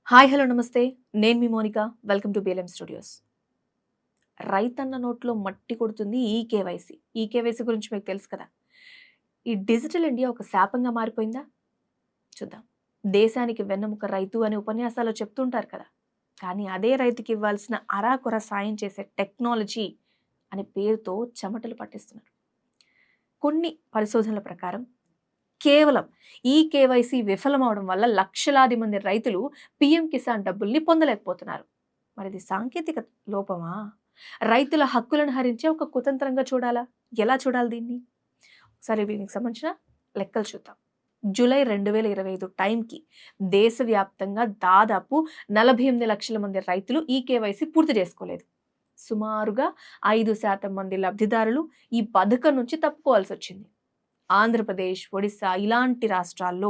Hi hello నమస్తే. నేను మీ Monika. Welcome to BLM studios. రైతన్న నోట్లో మట్టి కొడుతుంది ఈకేవైసీ. ఈకేవైసీ గురించి మీకు తెలుసు కదా. ఈ డిజిటల్ ఇండియా ఒక శాపంగా మారిపోయిందా? చూద్దాం. దేశానికి వెన్నెముక రైతు అనే ఉపన్యాసాల్లో చెప్తుంటారు కదా. కానీ అదే రైతుకి ఇవ్వాల్సిన అరాకొర సాయం చేసే టెక్నాలజీ అనే పేరుతో చెమటలు పట్టిస్తున్నారు. కొన్ని పరిశోధనల ప్రకారం కేవలం ఈ కేవైసీ విఫలమవడం వల్ల లక్షలాది మంది రైతులు పీఎం కిసాన్ డబ్బుల్ని పొందలేకపోతున్నారు. మరి ఇది సాంకేతిక లోపమా? రైతుల హక్కులను హరించే ఒక కుతంత్రంగా చూడాలా? ఎలా చూడాలి దీన్ని? సరే, దీనికి సంబంధించిన లెక్కలు చూద్దాం. జూలై 2025 టైంకి దేశవ్యాప్తంగా దాదాపు 48 లక్షల మంది రైతులు ఈ కేవైసీ పూర్తి చేసుకోలేదు. సుమారుగా 5% మంది లబ్ధిదారులు ఈ పథకం నుంచి తప్పుకోవాల్సి వచ్చింది. ఆంధ్రప్రదేశ్, ఒడిశా ఇలాంటి రాష్ట్రాల్లో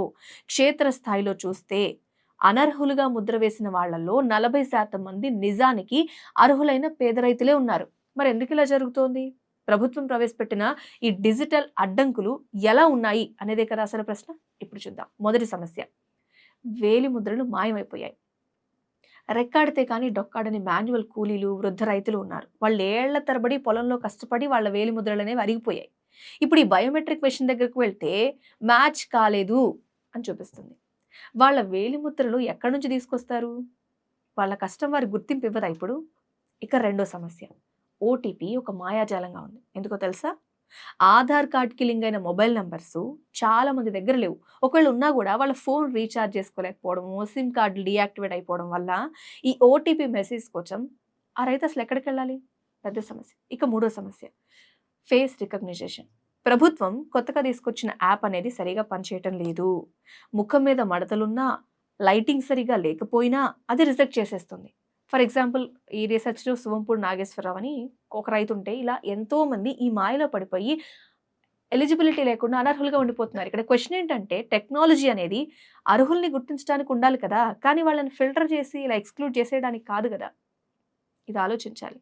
క్షేత్రస్థాయిలో చూస్తే అనర్హులుగా ముద్ర వేసిన వాళ్లలో 40% మంది నిజానికి అర్హులైన పేద రైతులే ఉన్నారు. మరి ఎందుకు ఇలా జరుగుతోంది? ప్రభుత్వం ప్రవేశపెట్టిన ఈ డిజిటల్ అడ్డంకులు ఎలా ఉన్నాయి అనేదే కదా అసలు ప్రశ్న. ఇప్పుడు చూద్దాం. మొదటి సమస్య, వేలి ముద్రలు మాయమైపోయాయి. రెక్కాడితే కానీ డొక్కాడని మాన్యువల్ కూలీలు, వృద్ధ రైతులు ఉన్నారు. వాళ్ళు ఏళ్ల తరబడి పొలంలో కష్టపడి వాళ్ళ వేలి ముద్రలు అనేవి అరిగిపోయాయి. ఇప్పుడు ఈ బయోమెట్రిక్ మెషిన్ దగ్గరకు వెళ్తే మ్యాచ్ కాలేదు అని చూపిస్తుంది. వాళ్ళ వేలి ముద్రలు ఎక్కడి నుంచి తీసుకొస్తారు? వాళ్ళ కష్టం వారి గుర్తింపు ఇవ్వదా ఇప్పుడు? ఇక రెండో సమస్య, ఓటీపీ ఒక మాయాజాలంగా ఉంది. ఎందుకో తెలుసా? ఆధార్ కార్డ్కి లింక్ అయిన మొబైల్ నంబర్స్ చాలా మంది దగ్గర లేవు. ఒకవేళ ఉన్నా కూడా వాళ్ళ ఫోన్ రీఛార్జ్ చేసుకోలేకపోవడము, సిమ్ కార్డులు డీయాక్టివేట్ అయిపోవడం వల్ల ఈ ఓటీపీ మెసేజ్ కోసం ఆ రైతు అసలు ఎక్కడికి వెళ్ళాలి? పెద్ద సమస్య. ఇక మూడో సమస్య, ఫేస్ రికగ్నిషన్. ప్రభుత్వం కొత్తగా తీసుకొచ్చిన యాప్ అనేది సరిగా పనిచేయటం లేదు. ముఖం మీద మడతలున్నా, లైటింగ్ సరిగా లేకపోయినా అది రిజెక్ట్ చేసేస్తుంది. ఫర్ ఎగ్జాంపుల్, ఈ రీసెర్చ్లో శివంపూడి నాగేశ్వరరావు అని ఒక రైతు ఉంటే ఇలా ఎంతో మంది ఈ మాయలో పడిపోయి ఎలిజిబిలిటీ లేకుండా అనర్హులుగా ఉండిపోతున్నారు. ఇక్కడ క్వశ్చన్ ఏంటంటే, టెక్నాలజీ అనేది అర్హుల్ని గుర్తించడానికి ఉండాలి కదా, కానీ వాళ్ళని ఫిల్టర్ చేసి ఇలా ఎక్స్క్లూడ్ చేసేయడానికి కాదు కదా. ఇది ఆలోచించాలి.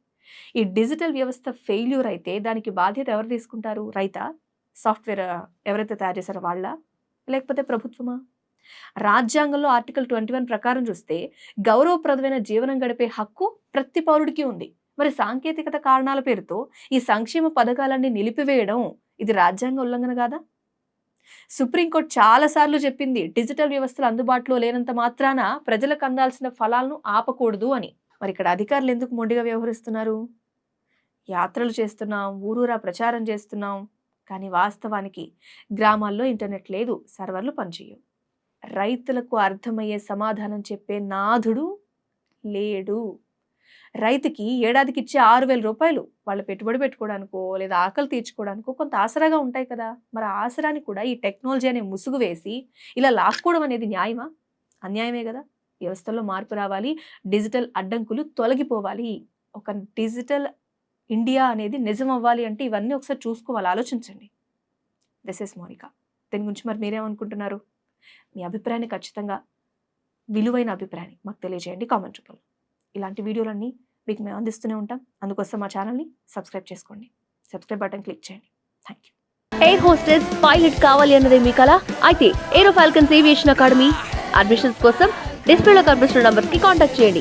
ఈ డిజిటల్ వ్యవస్థ ఫెయిల్యూర్ అయితే దానికి బాధ్యత ఎవరు తీసుకుంటారు? రైతా? సాఫ్ట్వేర్ ఎవరైతే తయారు చేశారో వాళ్ళ? లేకపోతే ప్రభుత్వమా? రాజ్యాంగంలో ఆర్టికల్ 21 ప్రకారం చూస్తే గౌరవప్రదమైన జీవనం గడిపే హక్కు ప్రతి పౌరుడికి ఉంది. మరి సాంకేతికత కారణాల పేరుతో ఈ సంక్షేమ పథకాలన్నీ నిలిపివేయడం ఇది రాజ్యాంగ ఉల్లంఘన కాదా? సుప్రీంకోర్టు చాలాసార్లు చెప్పింది, డిజిటల్ వ్యవస్థలు అందుబాటులో లేనంత మాత్రాన ప్రజలకు అందాల్సిన ఫలాలను ఆపకూడదు అని. మరి ఇక్కడ అధికారులు ఎందుకు మొండిగా వ్యవహరిస్తున్నారు? యాత్రలు చేస్తున్నాం, ఊరూరా ప్రచారం చేస్తున్నాం, కానీ వాస్తవానికి గ్రామాల్లో ఇంటర్నెట్ లేదు, సర్వర్లు పనిచేయవు. రైతులకు అర్థమయ్యే సమాధానం చెప్పే నాథుడు లేడు. రైతుకి ఏడాదికి ఇచ్చే 6,000 రూపాయలు వాళ్ళ పెట్టుబడి పెట్టుకోవడానికో లేదా ఆకలి తీర్చుకోవడానికో కొంత ఆసరాగా ఉంటాయి కదా. మరి ఆ ఆసరాన్ని కూడా ఈ టెక్నాలజీ అనే ముసుగు వేసి ఇలా లాక్కోవడం అనేది న్యాయమా? అన్యాయమే కదా. వ్యవస్థలో మార్పు రావాలి, డిజిటల్ అడ్డంకులు తొలగిపోవాలి. ఒక డిజిటల్ ఇండియా అనేది నిజం అవ్వాలి అంటే ఇవన్నీ ఒకసారి చూసుకోవాలి, ఆలోచించండి. This is Monica. దీని గురించి మరి మీరేమనుకుంటున్నారు? మీ అభిప్రాయాన్ని ఖచ్చితంగా, విలువైన అభిప్రాయాన్ని మాకు తెలియజేయండి కామెంట్ రూపంలో. ఇలాంటి వీడియోలన్నీ మీకు మేము అందిస్తూనే ఉంటాం. అందుకోసం మా ఛానల్ని సబ్స్క్రైబ్ చేసుకోండి. సబ్స్క్రైబ్ బటన్ క్లిక్ చేయండి. Thank you. Air hostess pilot కావాలి అన్నదే మీ కల అయితే ఏరో ఫాల్కన్స్ ఏవియేషన్ అకాడమీ అడ్మిషన్స్ కోసం డిస్ప్లేలో కనిపిస్తున్న నంబర్కి కాంటాక్ట్ చేయండి.